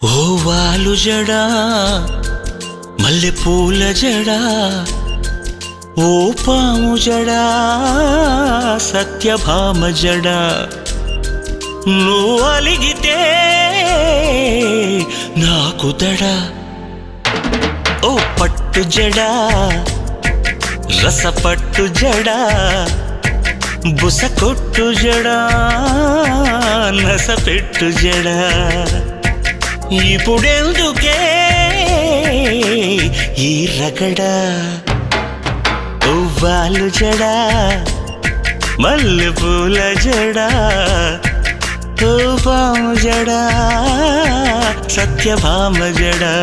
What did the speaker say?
ఓ వాలు జడా మల్లె పూల జడా ఓ పాము జడా సత్యభామ జడా నువ్వు అలిగితే నాకు దడా ఓ పట్టు జడా రసపట్టు జడా బుస కొట్టు జడా నసపెట్టు జడా ఇప్పుడెందుకే ఈ రగడా వాలు జడా మల్లె పూల జడా ఓ పాము జడా సత్యభామ జడా